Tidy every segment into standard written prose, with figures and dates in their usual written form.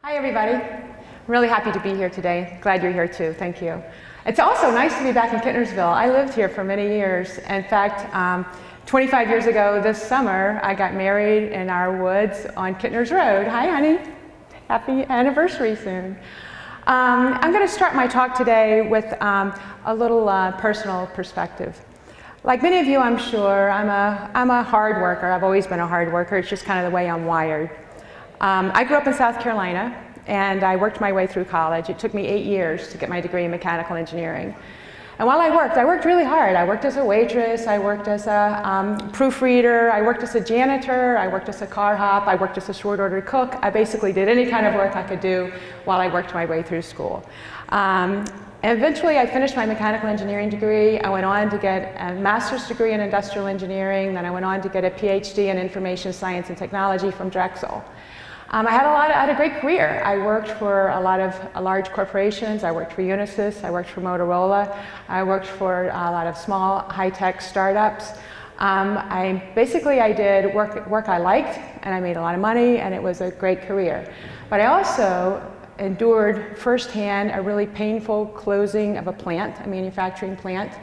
Hi everybody. I'm really happy to be here today. Glad you're here too. Thank you. It's also nice to be back in Kittnersville. I lived here for many years. In fact, 25 years ago this summer, I got married in our woods on Kittners Road. Hi honey. Happy anniversary soon. I'm going to start my talk today with a little personal perspective. Like many of you, I'm sure, I'm a hard worker. I've always been a hard worker. It's just kind of the way I'm wired. I grew up in South Carolina, and I worked my way through college. It took me 8 years to get my degree in mechanical engineering. And while I worked really hard. I worked as a waitress, I worked as a proofreader, I worked as a janitor, I worked as a car hop, I worked as a short order cook. I basically did any kind of work I could do while I worked my way through school. And eventually I finished my mechanical engineering degree. I went on to get a master's degree in industrial engineering, then I went on to get a PhD in information science and technology from Drexel. I had a great career. I worked for a lot of large corporations. I worked for Unisys, I worked for Motorola, I worked for a lot of small high-tech startups. I did work I liked, and I made a lot of money, and it was a great career. But I also endured firsthand a really painful closing of a plant, a manufacturing plant,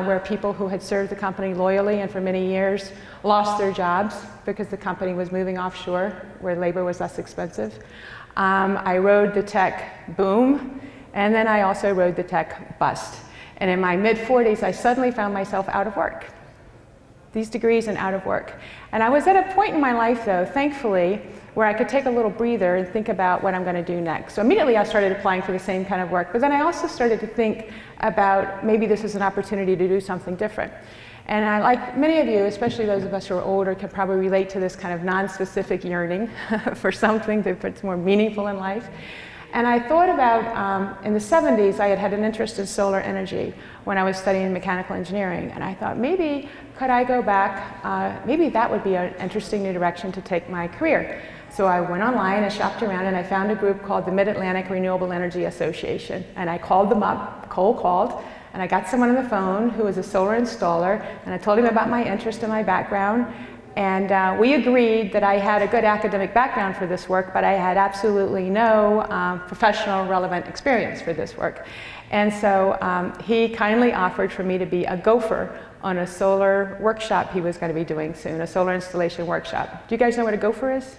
where people who had served the company loyally and for many years lost their jobs because the company was moving offshore where labor was less expensive. I rode the tech boom, and then I also rode the tech bust. And in my mid-40s, I suddenly found myself out of work. These degrees and out of work. And I was at a point in my life, though, thankfully, where I could take a little breather and think about what I'm going to do next. So immediately I started applying for the same kind of work, but then I also started to think about maybe this is an opportunity to do something different. And I, like many of you, especially those of us who are older, can probably relate to this kind of non-specific yearning for something that's more meaningful in life. And I thought about, in the 70s, I had an interest in solar energy when I was studying mechanical engineering. And I thought, maybe could I go back, maybe that would be an interesting new direction to take my career. So I went online and shopped around, and I found a group called the Mid-Atlantic Renewable Energy Association. And I called them up, cold called, and I got someone on the phone who was a solar installer, and I told him about my interest and my background. And we agreed that I had a good academic background for this work, but I had absolutely no professional relevant experience for this work. And so he kindly offered for me to be a gopher on a solar workshop he was going to be doing soon, a solar installation workshop. Do you guys know what a gopher is?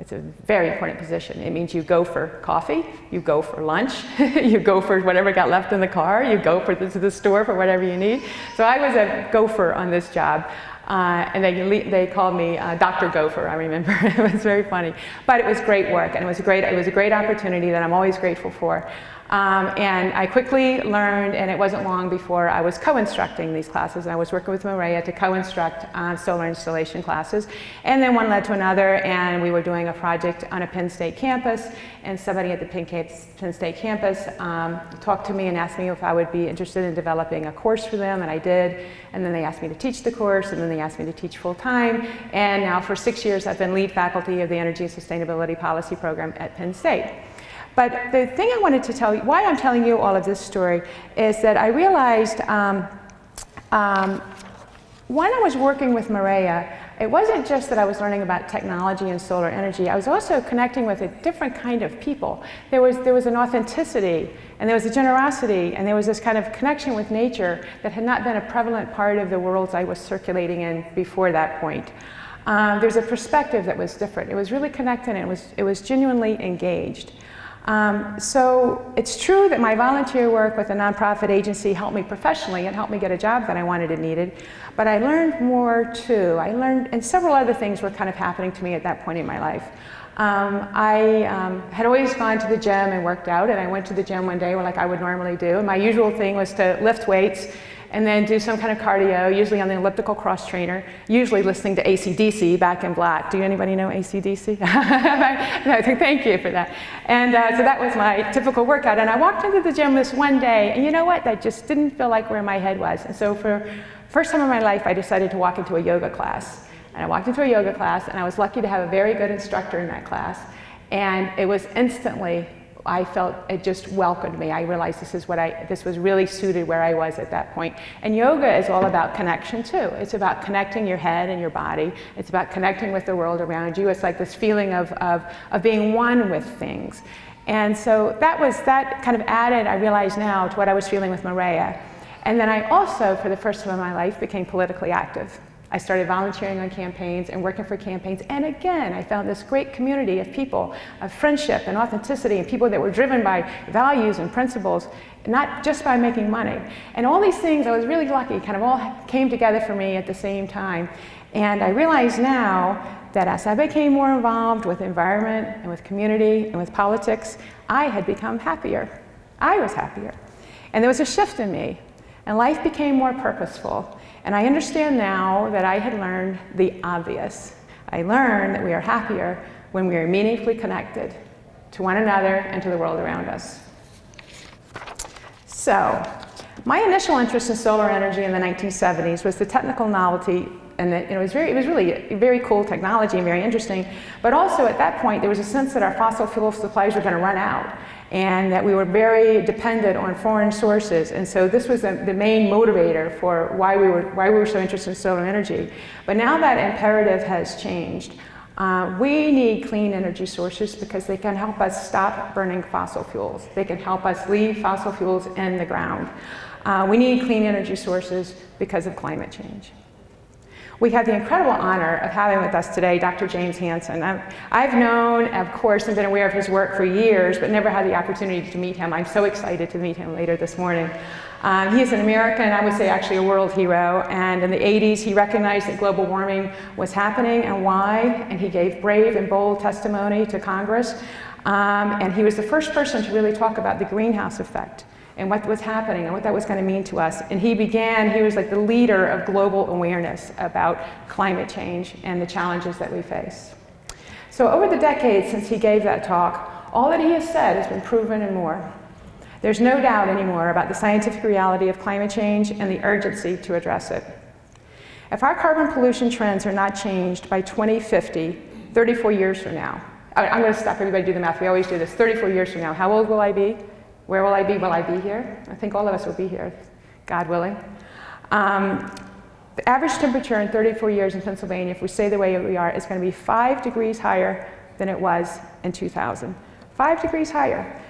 It's a very important position. It means you go for coffee, you go for lunch, you go for whatever got left in the car, you go to the store for whatever you need. So I was a gopher on this job. And they called me Dr. Gopher, I remember. It was very funny. But it was great work, and it was a great opportunity that I'm always grateful for. And I quickly learned, and it wasn't long before I was co-instructing these classes, and I was working with Maria to co-instruct solar installation classes. And then one led to another, and we were doing a project on a Penn State campus, and somebody at the Penn State campus talked to me and asked me if I would be interested in developing a course for them, and I did. And then they asked me to teach the course, and then they asked me to teach full-time. And now for 6 years, I've been lead faculty of the Energy and Sustainability Policy Program at Penn State. But the thing I wanted to tell you, why I'm telling you all of this story, is that I realized when I was working with Maria, it wasn't just that I was learning about technology and solar energy. I was also connecting with a different kind of people. There was an authenticity, and there was a generosity, and there was this kind of connection with nature that had not been a prevalent part of the worlds I was circulating in before that point. There's a perspective that was different. It was really connected, and it was genuinely engaged. So it's true that my volunteer work with a nonprofit agency helped me professionally and helped me get a job that I wanted and needed, but I learned more too. And several other things were kind of happening to me at that point in my life. I had always gone to the gym and worked out, and I went to the gym one day like I would normally do. And my usual thing was to lift weights and then do some kind of cardio, usually on the elliptical cross trainer, usually listening to AC/DC, Back in Black. Do anybody know AC/DC? No, thank you for that. And so that was my typical workout. And I walked into the gym this one day, and you know what? That just didn't feel like where my head was. And so for the first time in my life, I decided to walk into a yoga class. And I walked into a yoga class, and I was lucky to have a very good instructor in that class. And it was instantly I felt it just welcomed me. I realized this was really suited where I was at that point. And yoga is all about connection too. It's about connecting your head and your body. It's about connecting with the world around you. It's like this feeling of being one with things. And so that kind of added, I realize now, to what I was feeling with Maria. And then I also, for the first time in my life, became politically active. I started volunteering on campaigns and working for campaigns. And again, I found this great community of people, of friendship and authenticity, and people that were driven by values and principles, not just by making money. And all these things, I was really lucky, kind of all came together for me at the same time. And I realize now that as I became more involved with environment and with community and with politics, I had become happier. I was happier. And there was a shift in me, and life became more purposeful. And I understand now that I had learned the obvious. I learned that we are happier when we are meaningfully connected to one another and to the world around us. So, my initial interest in solar energy in the 1970s was the technical novelty, and it was really a very cool technology and very interesting. But also at that point, there was a sense that our fossil fuel supplies were going to run out, and that we were very dependent on foreign sources. And so this was the main motivator for why we were so interested in solar energy. But now that imperative has changed. We need clean energy sources because they can help us stop burning fossil fuels. They can help us leave fossil fuels in the ground. We need clean energy sources because of climate change. We have the incredible honor of having with us today Dr. James Hansen. I've known, of course, and been aware of his work for years, but never had the opportunity to meet him. I'm so excited to meet him later this morning. He is an American, I would say actually a world hero, and in the 80s he recognized that global warming was happening and why, and he gave brave and bold testimony to Congress. And he was the first person to really talk about the greenhouse effect and what was happening and what that was going to mean to us. And he was like the leader of global awareness about climate change and the challenges that we face. So over the decades since he gave that talk, all that he has said has been proven and more. There's no doubt anymore about the scientific reality of climate change and the urgency to address it. If our carbon pollution trends are not changed by 2050, 34 years from now, I'm going to stop everybody do the math, we always do this, 34 years from now, how old will I be? Where will I be? Will I be here? I think all of us will be here, God willing. The average temperature in 34 years in Pennsylvania, if we stay the way we are, is going to be 5 degrees higher than it was in 2000. 5 degrees higher.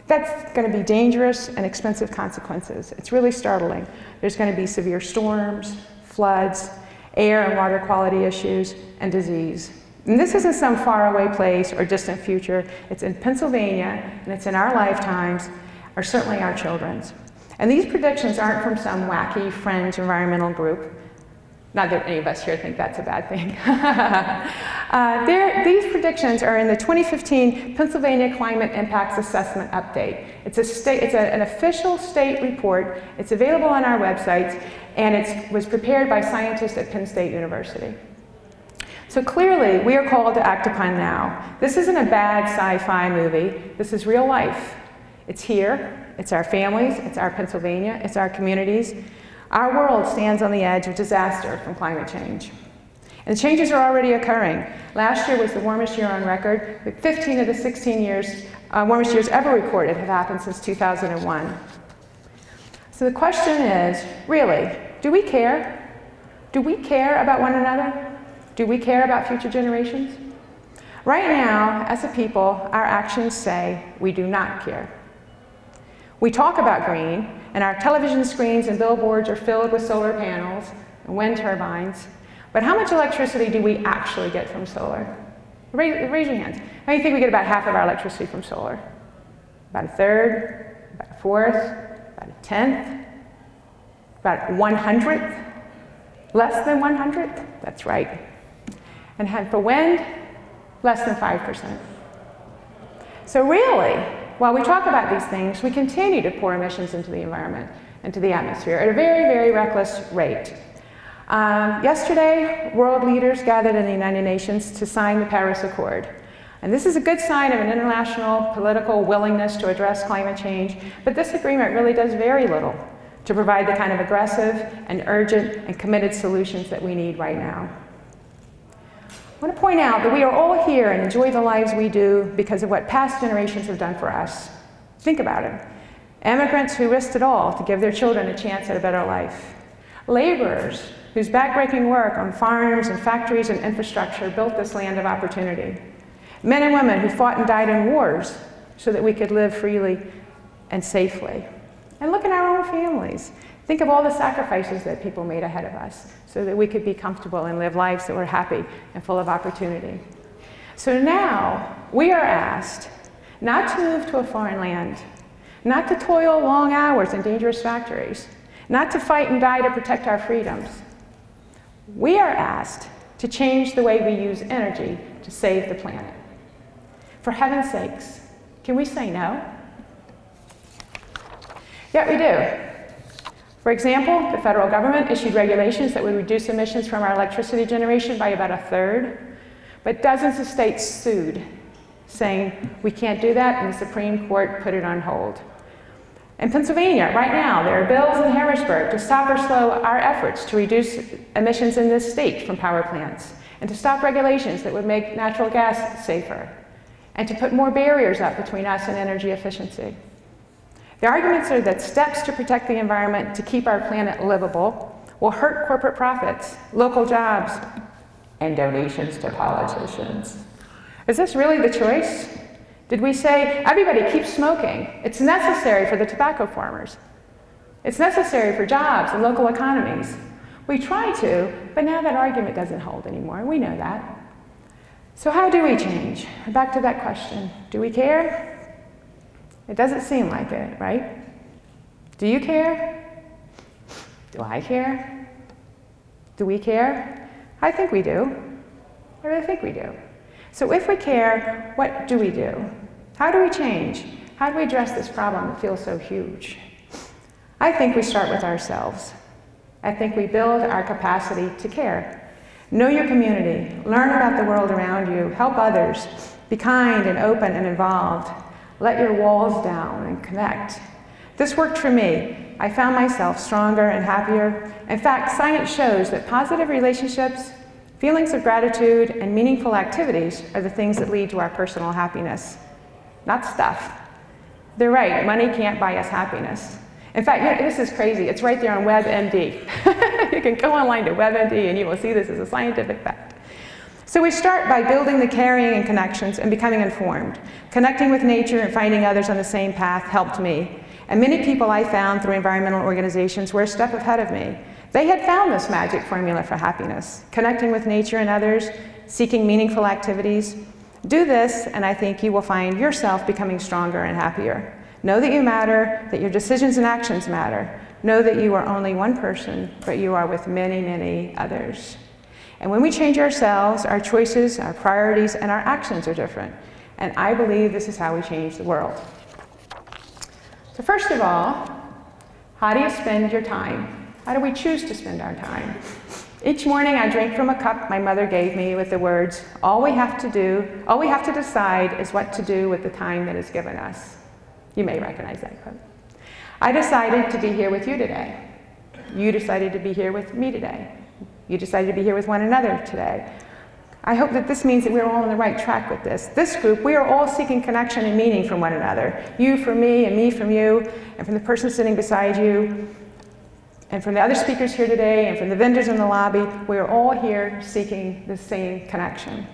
That's going to be dangerous and expensive consequences. It's really startling. There's going to be severe storms, floods, air and water quality issues, and disease. And this isn't some faraway place or distant future. It's in Pennsylvania, and it's in our lifetimes, or certainly our children's. And these predictions aren't from some wacky fringe environmental group. Not that any of us here think that's a bad thing. These predictions are in the 2015 Pennsylvania Climate Impacts Assessment Update. It's an official state report. It's available on our websites, and it was prepared by scientists at Penn State University. So clearly, we are called to act upon now. This isn't a bad sci-fi movie. This is real life. It's here. It's our families. It's our Pennsylvania. It's our communities. Our world stands on the edge of disaster from climate change. And the changes are already occurring. Last year was the warmest year on record, but 15 of the 16 warmest years ever recorded have happened since 2001. So the question is, really, do we care? Do we care about one another? Do we care about future generations? Right now, as a people, our actions say we do not care. We talk about green, and our television screens and billboards are filled with solar panels and wind turbines. But how much electricity do we actually get from solar? Raise your hands. How many think we get about half of our electricity from solar? About a third, about a fourth, about a tenth, about 1/100th? Less than 1/100th? That's right. And for wind, less than 5%. So really, while we talk about these things, we continue to pour emissions into the environment, into the atmosphere at a very, very reckless rate. Yesterday, world leaders gathered in the United Nations to sign the Paris Accord. And this is a good sign of an international political willingness to address climate change, but this agreement really does very little to provide the kind of aggressive and urgent and committed solutions that we need right now. I want to point out that we are all here and enjoy the lives we do because of what past generations have done for us. Think about it. Immigrants who risked it all to give their children a chance at a better life. Laborers whose backbreaking work on farms and factories and infrastructure built this land of opportunity. Men and women who fought and died in wars so that we could live freely and safely. And look at our own families. Think of all the sacrifices that people made ahead of us so that we could be comfortable and live lives that were happy and full of opportunity. So now we are asked not to move to a foreign land, not to toil long hours in dangerous factories, not to fight and die to protect our freedoms. We are asked to change the way we use energy to save the planet. For heaven's sakes, can we say no? Yeah, we do. For example, the federal government issued regulations that would reduce emissions from our electricity generation by about 1/3, but dozens of states sued, saying we can't do that, and the Supreme Court put it on hold. In Pennsylvania, right now, there are bills in Harrisburg to stop or slow our efforts to reduce emissions in this state from power plants, and to stop regulations that would make natural gas safer, and to put more barriers up between us and energy efficiency. The arguments are that steps to protect the environment to keep our planet livable will hurt corporate profits, local jobs, and donations to politicians. Is this really the choice? Did we say, everybody keep smoking? It's necessary for the tobacco farmers. It's necessary for jobs and local economies. We try to, but now that argument doesn't hold anymore. We know that. So how do we change? Back to that question. Do we care? It doesn't seem like it, right? Do you care? Do I care? Do we care? I think we do. I really think we do. So if we care, what do we do? How do we change? How do we address this problem that feels so huge? I think we start with ourselves. I think we build our capacity to care. Know your community, learn about the world around you, help others, be kind and open and involved. Let your walls down and connect. This worked for me. I found myself stronger and happier. In fact, science shows that positive relationships, feelings of gratitude, and meaningful activities are the things that lead to our personal happiness, not stuff. They're right, money can't buy us happiness. In fact, this is crazy. It's right there on WebMD. You can go online to WebMD and you will see this as a scientific fact. So we start by building the caring and connections and becoming informed. Connecting with nature and finding others on the same path helped me. And many people I found through environmental organizations were a step ahead of me. They had found this magic formula for happiness, connecting with nature and others, seeking meaningful activities. Do this, and I think you will find yourself becoming stronger and happier. Know that you matter, that your decisions and actions matter. Know that you are only one person, but you are with many, many others. And when we change ourselves, our choices, our priorities, and our actions are different. And I believe this is how we change the world. So first of all, how do you spend your time? How do we choose to spend our time? Each morning I drink from a cup my mother gave me with the words, all we have to decide is what to do with the time that is given us. You may recognize that quote. I decided to be here with you today. You decided to be here with me today. You decided to be here with one another today. I hope that this means that we're all on the right track with this. This group, we are all seeking connection and meaning from one another. You from me, and me from you, and from the person sitting beside you, and from the other speakers here today, and from the vendors in the lobby. We are all here seeking the same connection.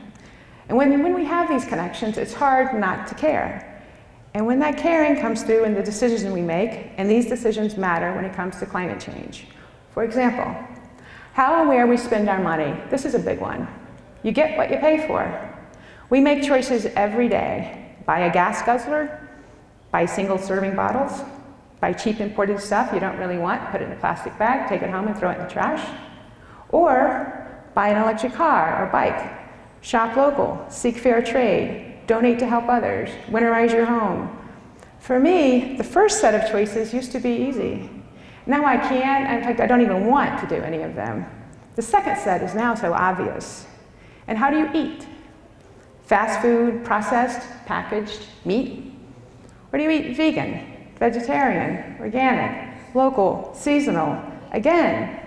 And when we have these connections, it's hard not to care. And when that caring comes through in the decisions we make, and these decisions matter when it comes to climate change. For example, how and where we spend our money. This is a big one. You get what you pay for. We make choices every day. Buy a gas guzzler, buy single serving bottles, buy cheap imported stuff you don't really want, put it in a plastic bag, take it home and throw it in the trash. Or buy an electric car or bike. Shop local, seek fair trade, donate to help others, winterize your home. For me, the first set of choices used to be easy. Now I can't, in fact, I don't even want to do any of them. The second set is now so obvious. And how do you eat? Fast food, processed, packaged meat? Or do you eat vegan, vegetarian, organic, local, seasonal? Again,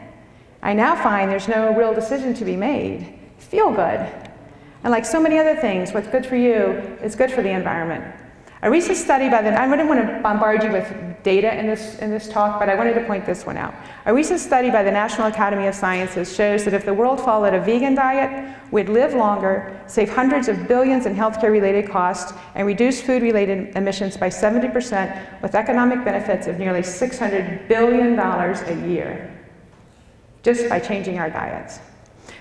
I now find there's no real decision to be made. Feel good. And like so many other things, what's good for you is good for the environment. A recent study by I didn't want to bombard you with data in this talk, but I wanted to point this one out. A recent study by the National Academy of Sciences shows that if the world followed a vegan diet, we'd live longer, save hundreds of billions in healthcare-related costs, and reduce food-related emissions by 70% with economic benefits of nearly $600 billion a year, just by changing our diets.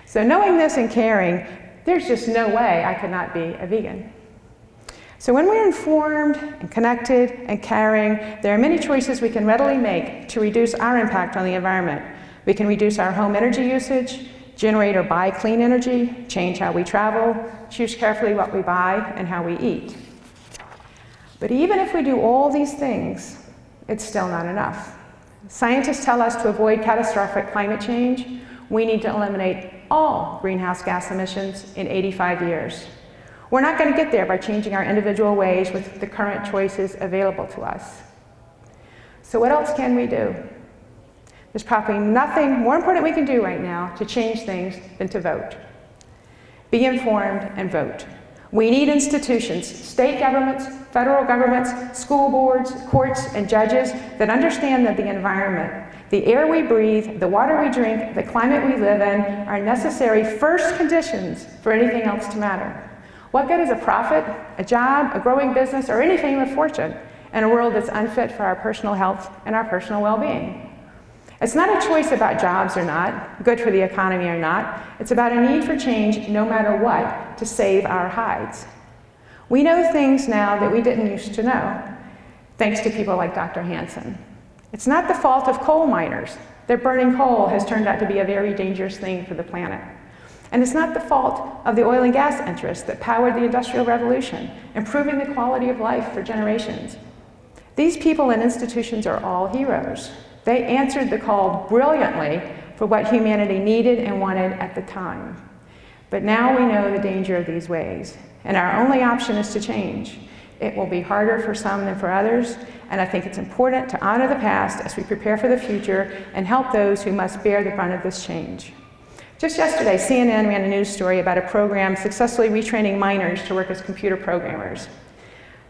So knowing this and caring, there's just no way I could not be a vegan. So when we're informed and connected and caring, there are many choices we can readily make to reduce our impact on the environment. We can reduce our home energy usage, generate or buy clean energy, change how we travel, choose carefully what we buy and how we eat. But even if we do all these things, it's still not enough. Scientists tell us to avoid catastrophic climate change, we need to eliminate all greenhouse gas emissions in 85 years. We're not going to get there by changing our individual ways with the current choices available to us. So what else can we do? There's probably nothing more important we can do right now to change things than to vote. Be informed and vote. We need institutions, state governments, federal governments, school boards, courts, and judges that understand that the environment, the air we breathe, the water we drink, the climate we live in are necessary first conditions for anything else to matter. What good is a profit, a job, a growing business, or any fame or fortune in a world that's unfit for our personal health and our personal well-being? It's not a choice about jobs or not, good for the economy or not. It's about a need for change no matter what to save our hides. We know things now that we didn't used to know, thanks to people like Dr. Hansen. It's not the fault of coal miners that burning coal has turned out to be a very dangerous thing for the planet. And it's not the fault of the oil and gas interests that powered the Industrial Revolution, improving the quality of life for generations. These people and institutions are all heroes. They answered the call brilliantly for what humanity needed and wanted at the time. But now we know the danger of these ways, and our only option is to change. It will be harder for some than for others, and I think it's important to honor the past as we prepare for the future and help those who must bear the brunt of this change. Just yesterday, CNN ran a news story about a program successfully retraining miners to work as computer programmers.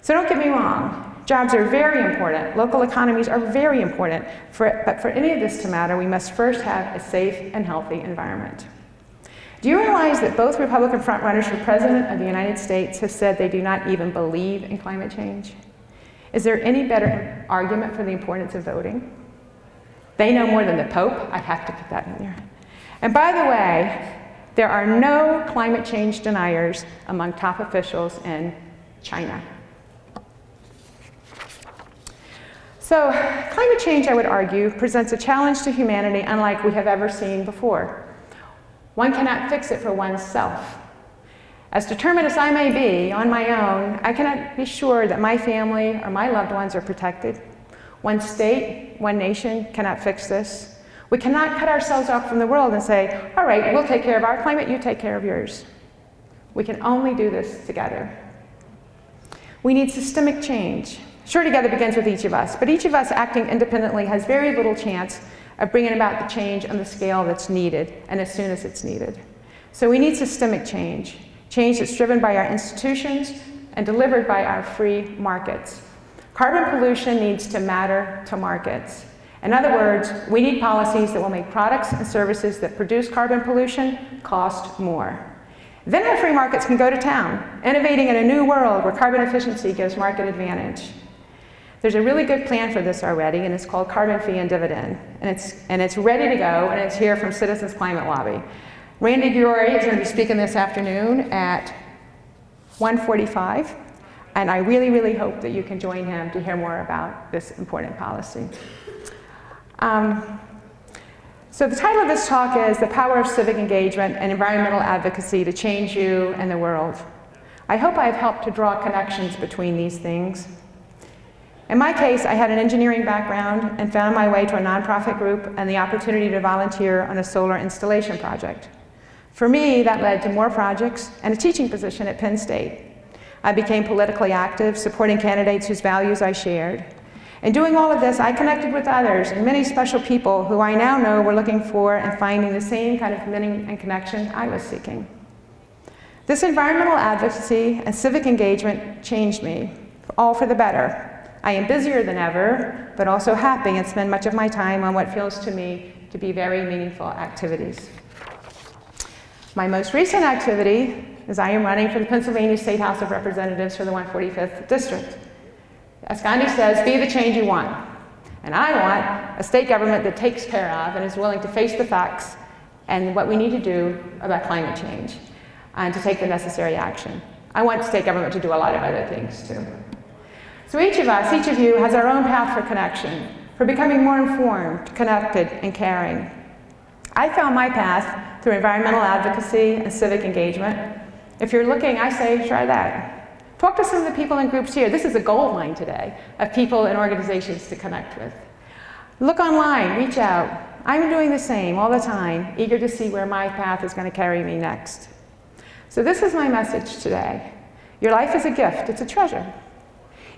So don't get me wrong, jobs are very important, local economies are very important, but for any of this to matter, we must first have a safe and healthy environment. Do you realize that both Republican frontrunners for President of the United States have said they do not even believe in climate change? Is there any better argument for the importance of voting? They know more than the Pope. I have to put that in there. And by the way, there are no climate change deniers among top officials in China. So climate change, I would argue, presents a challenge to humanity unlike we have ever seen before. One cannot fix it for oneself. As determined as I may be on my own, I cannot be sure that my family or my loved ones are protected. One state, one nation cannot fix this. We cannot cut ourselves off from the world and say, all right, we'll take care of our climate, you take care of yours. We can only do this together. We need systemic change. Sure, together begins with each of us, but each of us acting independently has very little chance of bringing about the change on the scale that's needed and as soon as it's needed. So we need systemic change, change that's driven by our institutions and delivered by our free markets. Carbon pollution needs to matter to markets. In other words, we need policies that will make products and services that produce carbon pollution cost more. Then our free markets can go to town, innovating in a new world where carbon efficiency gives market advantage. There's a really good plan for this already, and it's called Carbon Fee and Dividend. And it's ready to go, and it's here from Citizens Climate Lobby. Randy Giori is going to be speaking this afternoon at 1:45, and I really, really hope that you can join him to hear more about this important policy. So the title of this talk is The Power of Civic Engagement and Environmental Advocacy to Change You and the World. I hope I've helped to draw connections between these things. In my case, I had an engineering background and found my way to a nonprofit group and the opportunity to volunteer on a solar installation project. For me, that led to more projects and a teaching position at Penn State. I became politically active, supporting candidates whose values I shared. In doing all of this, I connected with others and many special people who I now know were looking for and finding the same kind of meaning and connection I was seeking. This environmental advocacy and civic engagement changed me, all for the better. I am busier than ever, but also happy and spend much of my time on what feels to me to be very meaningful activities. My most recent activity is I am running for the Pennsylvania State House of Representatives for the 145th District. As Gandhi says, be the change you want. And I want a state government that takes care of and is willing to face the facts and what we need to do about climate change and to take the necessary action. I want state government to do a lot of other things too. So each of us, each of you, has our own path for connection, for becoming more informed, connected, and caring. I found my path through environmental advocacy and civic engagement. If you're looking, I say try that. Talk to some of the people in groups here. This is a gold mine today of people and organizations to connect with. Look online, reach out. I'm doing the same all the time, eager to see where my path is going to carry me next. So this is my message today. Your life is a gift, it's a treasure.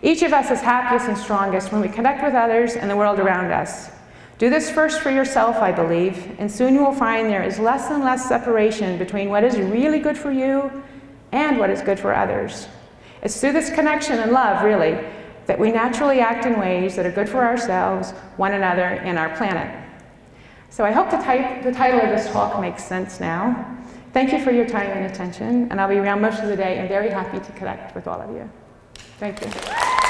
Each of us is happiest and strongest when we connect with others and the world around us. Do this first for yourself, I believe, and soon you will find there is less and less separation between what is really good for you and what is good for others. It's through this connection and love, really, that we naturally act in ways that are good for ourselves, one another, and our planet. So I hope the title of this talk makes sense now. Thank you for your time and attention, and I'll be around most of the day and very happy to connect with all of you. Thank you.